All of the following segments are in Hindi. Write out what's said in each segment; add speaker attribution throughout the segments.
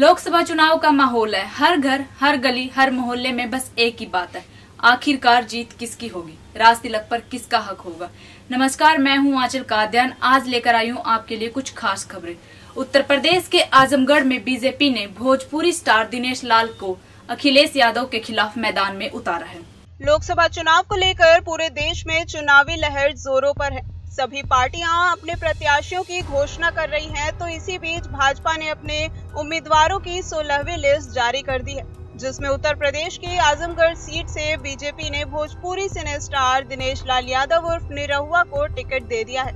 Speaker 1: लोकसभा चुनाव का माहौल है। हर घर, हर गली, हर मोहल्ले में बस एक ही बात है, आखिरकार जीत किसकी होगी, राज तिलक पर किसका हक होगा। नमस्कार, मैं हूं आंचल कादियान। आज लेकर आई हूं आपके लिए कुछ खास खबरें। उत्तर प्रदेश के आजमगढ़ में बीजेपी ने भोजपुरी स्टार दिनेश लाल को अखिलेश यादव के खिलाफ मैदान में उतारा है।
Speaker 2: लोकसभा चुनाव को लेकर पूरे देश में चुनावी लहर जोरों पर है। सभी पार्टियां अपने प्रत्याशियों की घोषणा कर रही हैं, तो इसी बीच भाजपा ने अपने उम्मीदवारों की 16वीं लिस्ट जारी कर दी है, जिसमें उत्तर प्रदेश की आजमगढ़ सीट से बीजेपी ने भोजपुरी सिने स्टार दिनेश लाल यादव उर्फ निरहुआ को टिकट दे दिया है।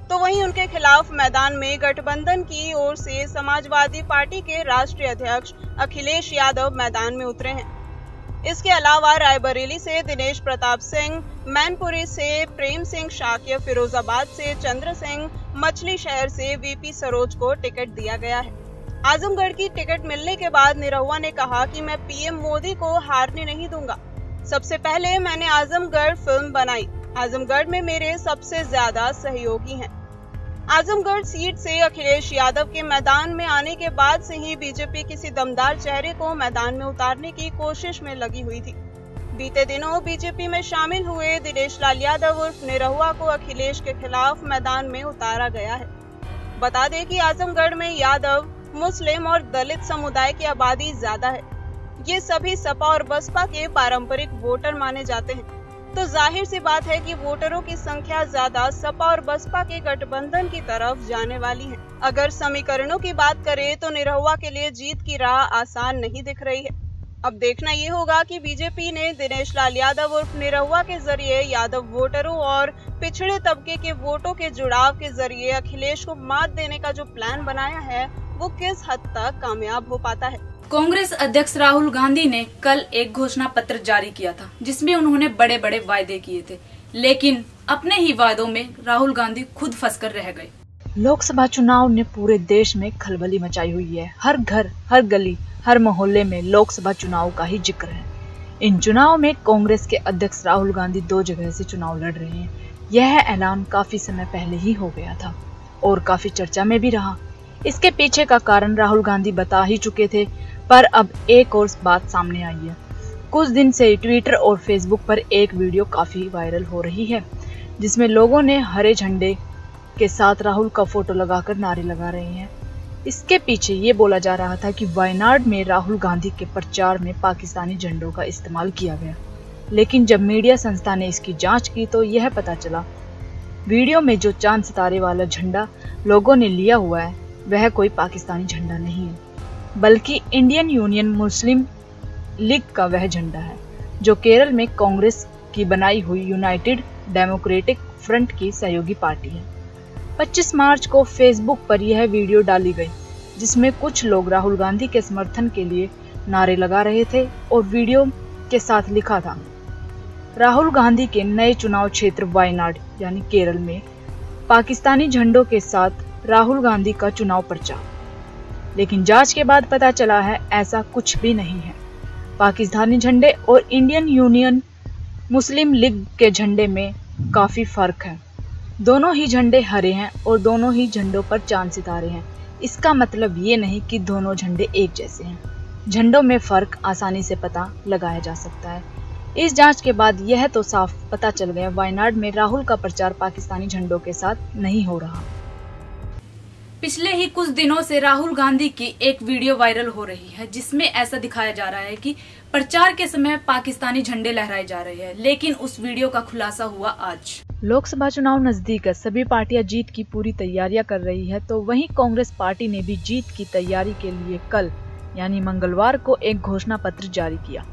Speaker 2: तो वहीं उनके खिलाफ मैदान में गठबंधन की ओर से समाजवादी पार्टी के राष्ट्रीय अध्यक्ष अखिलेश यादव मैदान में उतरे हैं। इसके अलावा रायबरेली से दिनेश प्रताप सिंह, मैनपुरी से प्रेम सिंह शाक्य, फिरोजाबाद से चंद्र सिंह, मछली शहर से वीपी सरोज को टिकट दिया गया है। आजमगढ़ की टिकट मिलने के बाद निरहुआ ने कहा कि मैं पीएम मोदी को हारने नहीं दूंगा। सबसे पहले मैंने आजमगढ़ फिल्म बनाई। आजमगढ़ में मेरे सबसे ज्यादा सहयोगी हैं। आजमगढ़ सीट से अखिलेश यादव के मैदान में आने के बाद से ही बीजेपी किसी दमदार चेहरे को मैदान में उतारने की कोशिश में लगी हुई थी। बीते दिनों बीजेपी में शामिल हुए दिनेश लाल यादव उर्फ निरहुआ को अखिलेश के खिलाफ मैदान में उतारा गया है। बता दें कि आजमगढ़ में यादव, मुस्लिम और दलित समुदाय की आबादी ज्यादा है। ये सभी सपा और बसपा के पारंपरिक वोटर माने जाते हैं, तो जाहिर सी बात है कि वोटरों की संख्या ज्यादा सपा और बसपा के गठबंधन की तरफ जाने वाली है। अगर समीकरणों की बात करें तो निरहुआ के लिए जीत की राह आसान नहीं दिख रही है। अब देखना ये होगा कि बीजेपी ने दिनेश लाल यादव उर्फ निरहुआ के जरिए यादव वोटरों और पिछड़े तबके के वोटों के जुड़ाव के जरिए अखिलेश को मात देने का जो प्लान बनाया है वो किस हद तक कामयाब हो पाता है।
Speaker 1: कांग्रेस अध्यक्ष राहुल गांधी ने कल एक घोषणा पत्र जारी किया था, जिसमें उन्होंने बड़े बड़े वायदे किए थे, लेकिन अपने ही वादों में राहुल गांधी खुद फंसकर रह गए।
Speaker 3: लोकसभा चुनाव ने पूरे देश में खलबली मचाई हुई है। हर घर, हर गली, हर मोहल्ले में लोकसभा चुनाव का ही जिक्र है। इन चुनाव में कांग्रेस के अध्यक्ष राहुल गांधी 2 जगह से चुनाव लड़ रहे हैं। यह ऐलान काफी समय पहले ही हो गया था और काफी चर्चा में भी रहा। इसके पीछे का कारण राहुल गांधी बता ही चुके थे, पर अब एक और बात सामने आई है। कुछ दिन से ट्विटर और फेसबुक पर एक वीडियो काफी वायरल हो रही है, जिसमें लोगों ने हरे झंडे के साथ राहुल का फोटो लगाकर नारे लगा रहे हैं। इसके पीछे ये बोला जा रहा था कि वायनाड में राहुल गांधी के प्रचार में पाकिस्तानी झंडों का इस्तेमाल किया गया, लेकिन जब मीडिया संस्था ने इसकी जांच की तो यह पता चला वीडियो में जो चांद सितारे वाला झंडा लोगों ने लिया हुआ है वह कोई पाकिस्तानी झंडा नहीं है, बल्कि इंडियन यूनियन मुस्लिम लीग का वह झंडा है, जो केरल में कांग्रेस की बनाई हुई यूनाइटेड डेमोक्रेटिक फ्रंट की सहयोगी पार्टी है। 25 मार्च को फेसबुक पर यह वीडियो डाली गई, जिसमें कुछ लोग राहुल गांधी के समर्थन के लिए नारे लगा रहे थे और वीडियो के साथ लिखा था, राहुल गांधी के नए चुनाव क्षेत्र वायनाड यानी केरल में पाकिस्तानी झंडों के साथ राहुल गांधी का चुनाव प्रचार। लेकिन जांच के बाद पता चला है ऐसा कुछ भी नहीं है। पाकिस्तानी झंडे और इंडियन यूनियन मुस्लिम लीग के झंडे में काफी फर्क है। दोनों ही झंडे हरे हैं और दोनों ही झंडों पर चांद सितारे हैं। इसका मतलब ये नहीं कि दोनों झंडे एक जैसे हैं। झंडों में फर्क आसानी से पता लगाया जा सकता है। इस जांच के बाद यह तो साफ पता चल गया, वायनाड में राहुल का प्रचार पाकिस्तानी झंडों के साथ नहीं हो रहा।
Speaker 1: पिछले ही कुछ दिनों से राहुल गांधी की एक वीडियो वायरल हो रही है, जिसमें ऐसा दिखाया जा रहा है कि प्रचार के समय पाकिस्तानी झंडे लहराए जा रहे हैं, लेकिन उस वीडियो का खुलासा हुआ आज।
Speaker 3: लोकसभा चुनाव नजदीक है, सभी पार्टियां जीत की पूरी तैयारियां कर रही है, तो वहीं कांग्रेस पार्टी ने भी जीत की तैयारी के लिए कल यानी मंगलवार को एक घोषणा पत्र जारी किया,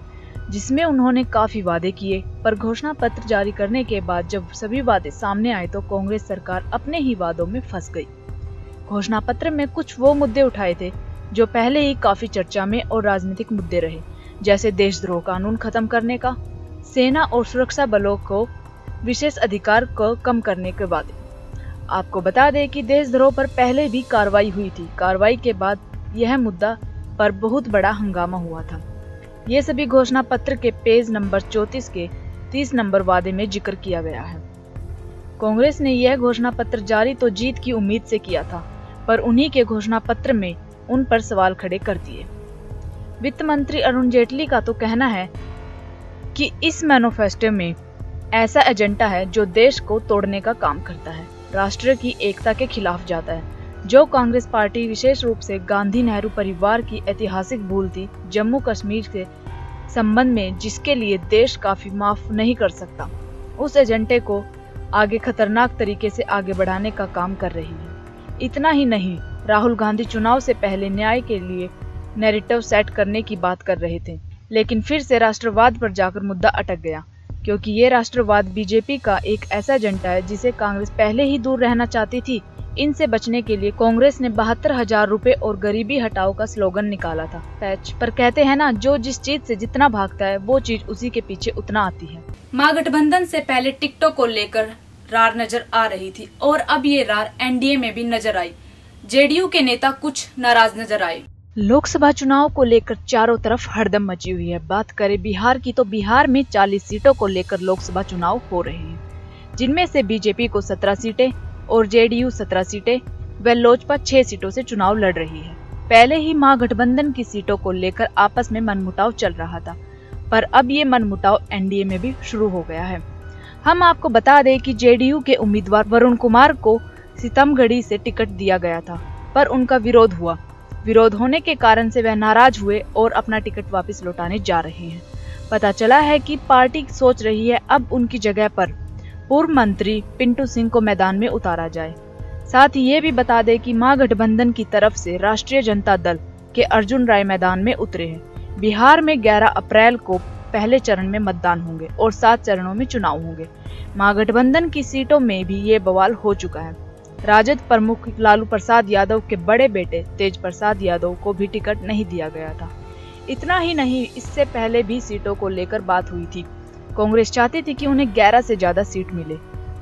Speaker 3: जिसमें उन्होंने काफी वादे किए। पर घोषणा पत्र जारी करने के बाद जब सभी वादे सामने आए तो कांग्रेस सरकार अपने ही वादों में फंस गई। घोषणा पत्र में कुछ वो मुद्दे उठाए थे जो पहले ही काफी चर्चा में और राजनीतिक मुद्दे रहे, जैसे देशद्रोह कानून खत्म करने का, सेना और सुरक्षा बलों को विशेष अधिकार को कम करने के वादे। आपको बता दें कि देशद्रोह पर पहले भी कार्रवाई हुई थी। कार्रवाई के बाद यह मुद्दा पर बहुत बड़ा हंगामा हुआ था। ये सभी घोषणा पत्र के पेज नंबर 34 के 30 नंबर वादे में जिक्र किया गया है। कांग्रेस ने यह घोषणा पत्र जारी तो जीत की उम्मीद से किया था, पर उन्हीं के घोषणा पत्र में उन पर सवाल खड़े कर दिए। वित्त मंत्री अरुण जेटली का तो कहना है कि इस मैनिफेस्टो में ऐसा एजेंडा है जो देश को तोड़ने का काम करता है, राष्ट्र की एकता के खिलाफ जाता है। जो कांग्रेस पार्टी विशेष रूप से गांधी नेहरू परिवार की ऐतिहासिक भूल थी जम्मू कश्मीर के संबंध में, जिसके लिए देश काफी माफ नहीं कर सकता, उस एजेंडे को आगे खतरनाक तरीके से आगे बढ़ाने का काम कर रही है। इतना ही नहीं, राहुल गांधी चुनाव से पहले न्याय के लिए नैरेटिव सेट करने की बात कर रहे थे, लेकिन फिर से राष्ट्रवाद पर जाकर मुद्दा अटक गया, क्योंकि ये राष्ट्रवाद बीजेपी का एक ऐसा एजेंडा है जिसे कांग्रेस पहले ही दूर रहना चाहती थी। इनसे बचने के लिए कांग्रेस ने 72,000 रुपए और गरीबी हटाओ का स्लोगन निकाला था। पैच पर कहते हैं ना, जो जिस चीज से जितना भागता है वो चीज उसी के पीछे उतना आती है।
Speaker 1: महागठबंधन से पहले टिकटों को लेकर रार नजर आ रही थी और अब ये रार एनडीए में भी नजर आई। जेडीयू के नेता कुछ नाराज नजर आए।
Speaker 3: लोकसभा चुनाव को लेकर चारों तरफ हड़दम मची हुई है। बात करें बिहार की तो बिहार में 40 सीटों को लेकर लोकसभा चुनाव हो रहे हैं, जिनमें से बीजेपी को 17 सीटें और जेडीयू 17 सीटें व लोजपा 6 सीटों से चुनाव लड़ रही है। पहले ही महागठबंधन की सीटों को लेकर आपस में मनमुटाव चल रहा था, पर अब ये मनमुटाव एनडीए में भी शुरू हो गया है। हम आपको बता दें कि जेडीयू के उम्मीदवार वरुण कुमार को सीतामढ़ी से टिकट दिया गया था, पर उनका विरोध हुआ। विरोध होने के कारण से वह नाराज हुए और अपना टिकट वापस लौटाने जा रहे हैं। पता चला है कि पार्टी सोच रही है अब उनकी जगह पर पूर्व मंत्री पिंटू सिंह को मैदान में उतारा जाए। साथ ही ये भी बता दें कि महागठबंधन की तरफ से राष्ट्रीय जनता दल के अर्जुन राय मैदान में उतरे हैं। बिहार में 11 अप्रैल को पहले चरण में मतदान होंगे और 7 चरणों में चुनाव होंगे। महागठबंधन की सीटों में भी ये बवाल हो चुका है। राजद प्रमुख लालू प्रसाद यादव के बड़े बेटे तेज प्रसाद यादव को भी टिकट नहीं दिया गया था। इतना ही नहीं, इससे पहले भी सीटों को लेकर बात हुई थी। कांग्रेस चाहती थी कि उन्हें 11 से ज्यादा सीट मिले,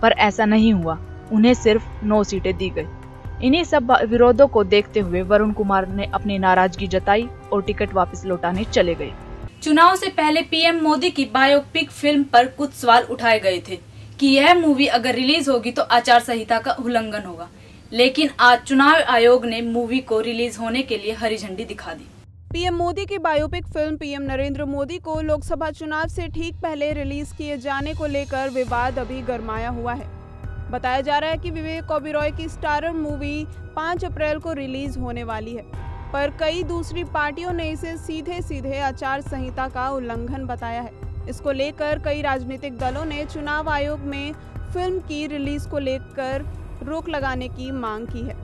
Speaker 3: पर ऐसा नहीं हुआ, उन्हें सिर्फ 9 सीटें दी गई। इन्हीं सब विरोधों को देखते हुए वरुण कुमार ने अपनी नाराजगी जताई और टिकट वापस लौटाने चले गए।
Speaker 1: चुनाव से पहले पीएम मोदी की बायोपिक फिल्म पर कुछ सवाल उठाए गए थे कि यह मूवी अगर रिलीज होगी तो आचार संहिता का उल्लंघन होगा, लेकिन आज चुनाव आयोग ने मूवी को रिलीज होने के लिए हरी झंडी दिखा दी।
Speaker 2: पीएम मोदी की biopic film PM Narendra Modi को लोकसभा चुनाव से ठीक पहले रिलीज किए जाने को लेकर विवाद अभी गरमाया हुआ है। बताया जा रहा है कि विवेक ओबेरॉय की स्टारर मूवी 5 अप्रैल को रिलीज होने वाली है, पर कई दूसरी पार्टियों ने इसे सीधे सीधे आचार संहिता का उल्लंघन बताया है। इसको लेकर कई राजनीतिक दलों ने चुनाव आयोग में फिल्म की रिलीज को लेकर रोक लगाने की मांग की है।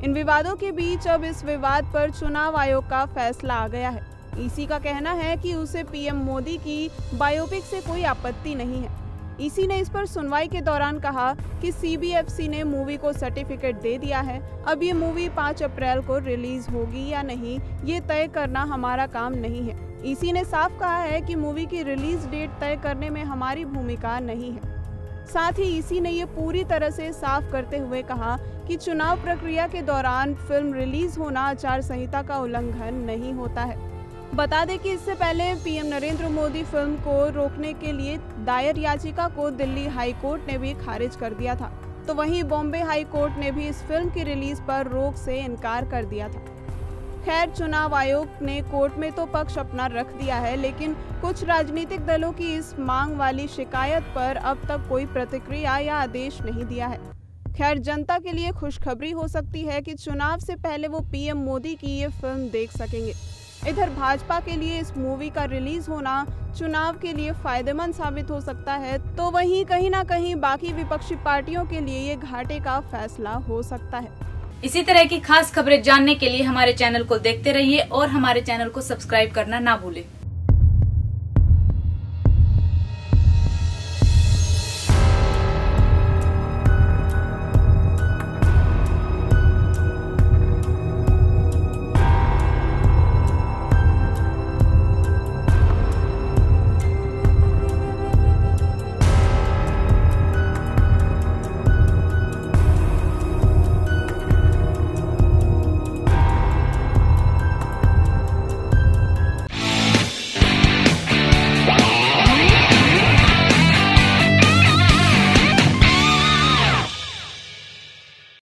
Speaker 2: इन विवादों के बीच अब इस विवाद पर चुनाव आयोग का फैसला आ गया है। ईसी का कहना है कि उसे पीएम मोदी की बायोपिक से कोई आपत्ति नहीं है। ईसी ने इस पर सुनवाई के दौरान कहा कि सीबीएफसी ने मूवी को सर्टिफिकेट दे दिया है, अब ये मूवी 5 अप्रैल को रिलीज होगी या नहीं ये तय करना हमारा काम नहीं है। ईसी ने साफ कहा है कि मूवी की रिलीज डेट तय करने में हमारी भूमिका नहीं है। साथ ही ईसी ने ये पूरी तरह से साफ करते हुए कहा कि चुनाव प्रक्रिया के दौरान फिल्म रिलीज होना आचार संहिता का उल्लंघन नहीं होता है। बता दें कि इससे पहले पीएम नरेंद्र मोदी फिल्म को रोकने के लिए दायर याचिका को दिल्ली हाई कोर्ट ने भी खारिज कर दिया था, तो वहीं बॉम्बे हाई कोर्ट ने भी इस फिल्म की रिलीज पर रोक से इनकार कर दिया था। खैर, चुनाव आयोग ने कोर्ट में तो पक्ष अपना रख दिया है, लेकिन कुछ राजनीतिक दलों की इस मांग वाली शिकायत पर अब तक कोई प्रतिक्रिया या आदेश नहीं दिया है। खैर, जनता के लिए खुशखबरी हो सकती है कि चुनाव से पहले वो पीएम मोदी की ये फिल्म देख सकेंगे। इधर भाजपा के लिए इस मूवी का रिलीज होना चुनाव के लिए फायदेमंद साबित हो सकता है, तो वहीं कहीं ना कहीं बाकी विपक्षी पार्टियों के लिए ये घाटे का फैसला हो सकता है।
Speaker 1: इसी तरह की खास खबरें जानने के लिए हमारे चैनल को देखते रहिए और हमारे चैनल को सब्सक्राइब करना ना भूलें।